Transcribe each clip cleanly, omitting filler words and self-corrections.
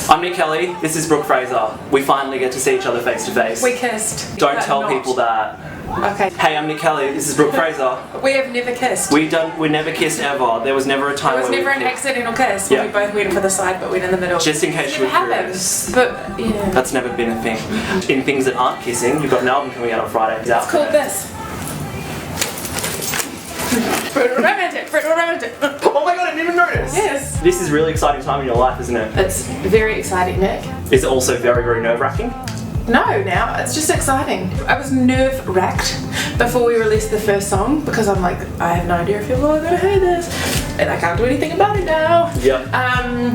I'm Nick Kelly, this is Brooke Fraser. We finally get to see each other face to face. We kissed. Don't tell people that. Okay. Hey, I'm Nick Kelly, this is Brooke Fraser. We have never kissed. We never kissed ever. There was never a time There was never an accidental kiss when we both went for the side but went in the middle. Just in case you were curious. But yeah. That's never been a thing. In things that aren't kissing, you've got an album coming out on Friday. It's called this. Brutal romantic, brutal romantic. Oh my god, I didn't even notice! Yes. This is a really exciting time in your life, isn't it? It's very exciting, Nick. Is it also very, very nerve-wracking? No, now it's just exciting. I was nerve-wracked before we released the first song because I'm like, I have no idea if people are gonna hear this, and I can't do anything about it now. Yep.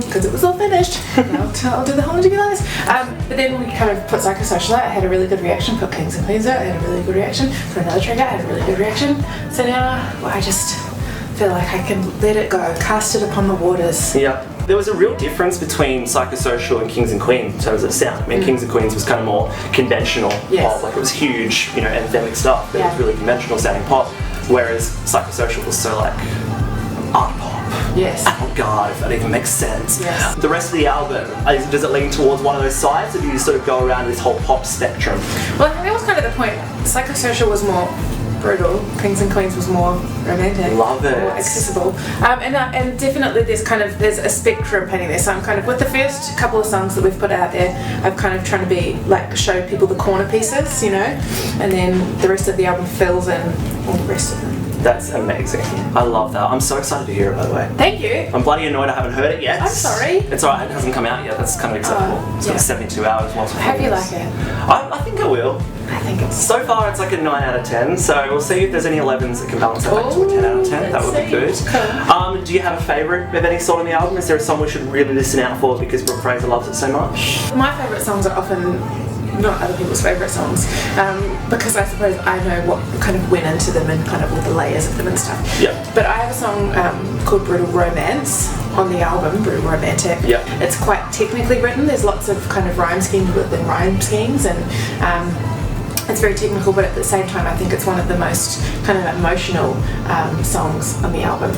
Because it was all finished. I'll do the whole interview like this. But then we kind of put Psychosocial out. I had a really good reaction. Put Kings and Queens out. I had a really good reaction. Put another track out. I had a really good reaction. So now I just feel like I can let it go, cast it upon the waters. Yeah. There was a real difference between Psychosocial and Kings and Queens in terms of sound. I mean, Kings and Queens was kind of more conventional pop, like it was huge, you know, anthemic stuff, but it was really conventional sounding pop, whereas Psychosocial was so like art pop. Yes. Avant-garde, if that even makes sense. Yes. The rest of the album, does it lean towards one of those sides, or do you sort of go around this whole pop spectrum? Well, I think that was kind of the point. Psychosocial was more brutal, Kings and Queens was more romantic, love it, more accessible, and definitely there's a spectrum painting there. So I'm kind of, with the first couple of songs that we've put out there, I'm kind of trying to be like, show people the corner pieces, you know, and then the rest of the album fills in all the rest of them. That's amazing. I love that. I'm so excited to hear it, by the way. Thank you. I'm bloody annoyed I haven't heard it yet. I'm sorry. It's alright, it hasn't come out yet. That's kind of acceptable. It's got 72 hours whilst I hope you like it. I think I will. I think it's... So far it's like a 9 out of 10, so we'll see if there's any 11s that can balance that back to a 10 out of 10. That would be good. Cool. Do you have a favourite of any sort on the album? Is there a song we should really listen out for because Brooke Fraser loves it so much? My favourite songs are often not other people's favourite songs, because I suppose I know what kind of went into them and kind of all the layers of them and stuff. Yeah. But I have a song called Brutal Romance on the album, Brutal Romantic. Yeah. It's quite technically written. There's lots of kind of rhyme schemes within rhyme schemes, and it's very technical, but at the same time I think it's one of the most kind of emotional songs on the album.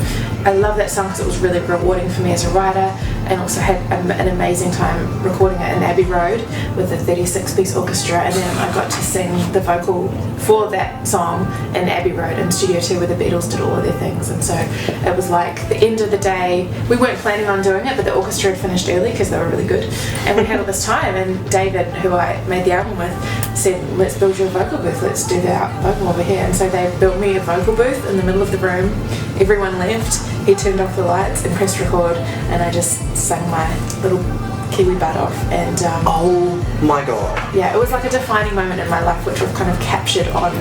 I love that song because it was really rewarding for me as a writer, and also had an amazing time recording it in Abbey Road with a 36-piece orchestra, and then I got to sing the vocal for that song in Abbey Road in Studio 2 where the Beatles did all of their things. And so it was like the end of the day. We weren't planning on doing it, but the orchestra had finished early because they were really good, and we had all this time, and David, who I made the album with, said, let's build you a vocal booth, let's do the vocal over here. And so they built me a vocal booth in the middle of the room. Everyone left, he turned off the lights and pressed record, and I just sang my little Kiwi butt off, and oh my god. Yeah, it was like a defining moment in my life which was kind of captured on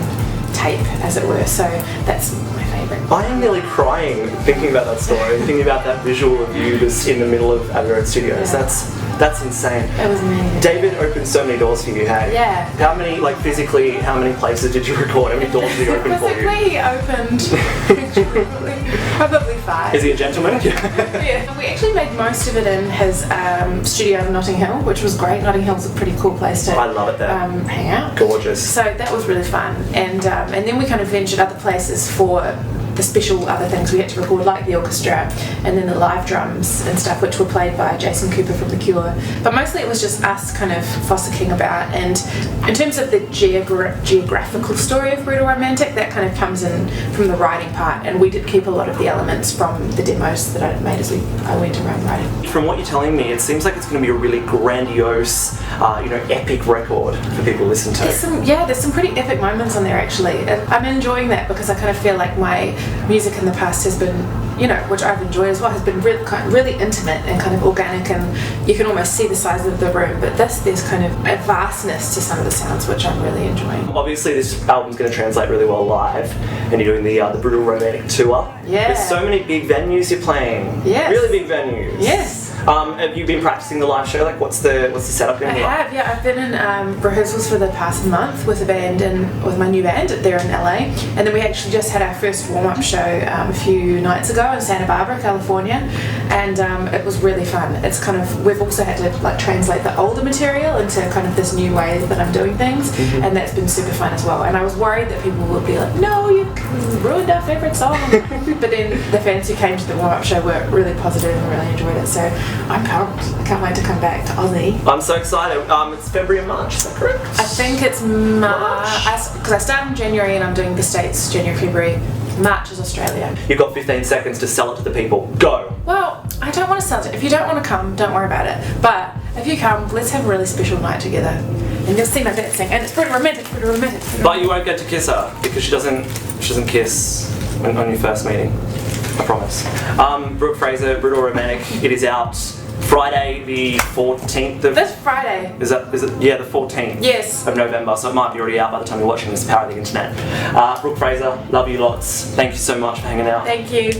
tape, as it were, so that's my favourite. I am nearly crying thinking about that story, thinking about that visual of you just in the middle of Abbey Road Studios. Yeah. That's insane. It was amazing. David opened so many doors for you, hey? Yeah. How many, like physically, how many places did you record? How many doors did he open for you? Physically he opened probably 5. Is he a gentleman? Yeah. We actually made most of it in his studio in Notting Hill, which was great. Notting Hill's a pretty cool place to I love it there. hang out. Gorgeous. So that was really fun, and then we kind of ventured other places for the special other things we had to record, like the orchestra and then the live drums and stuff, which were played by Jason Cooper from The Cure. But mostly it was just us kind of fossicking about, and in terms of the geographical story of Brutal Romantic, that kind of comes in from the writing part, and we did keep a lot of the elements from the demos that I made as I went around writing. From what you're telling me, it seems like it's going to be a really grandiose, epic record for people to listen to. There's some pretty epic moments on there actually, and I'm enjoying that because I kind of feel like my music in the past has been, which I've enjoyed as well, has been really intimate and kind of organic, and you can almost see the size of the room, but there's kind of a vastness to some of the sounds which I'm really enjoying. Obviously this album's going to translate really well live, and you're doing the Brutal Romantic tour. Yeah. There's so many big venues you're playing. Yes. Really big venues. Yes. Have you been practicing the live show? Like, what's the setup going to be like? I have, yeah. I've been in rehearsals for the past month with a band and with my new band there in LA, and then we actually just had our first warm-up show a few nights ago in Santa Barbara, California, and it was really fun. It's kind of, we've also had to like translate the older material into kind of this new way that I'm doing things, and that's been super fun as well. And I was worried that people would be like, no, you ruined our favourite song. But then the fans who came to the warm-up show were really positive and really enjoyed it. So I'm pumped. I can't wait to come back to Aussie. I'm so excited. It's February and March, is that correct? I think it's March. Because I started in January and I'm doing the States January, February. March is Australia. You've got 15 seconds to sell it to the people. Go! Well, I don't want to sell it. If you don't want to come, don't worry about it. But if you come, let's have a really special night together. And you'll see my dancing. And it's pretty romantic, But you won't get to kiss her because she doesn't kiss on your first meeting. I promise. Brooke Fraser, Brutal Romantic. It is out Friday the 14th of... This Friday. Is it? Yeah, the 14th. Yes. Of November, so it might be already out by the time you're watching this. Power of the internet. Brooke Fraser, love you lots. Thank you so much for hanging out. Thank you.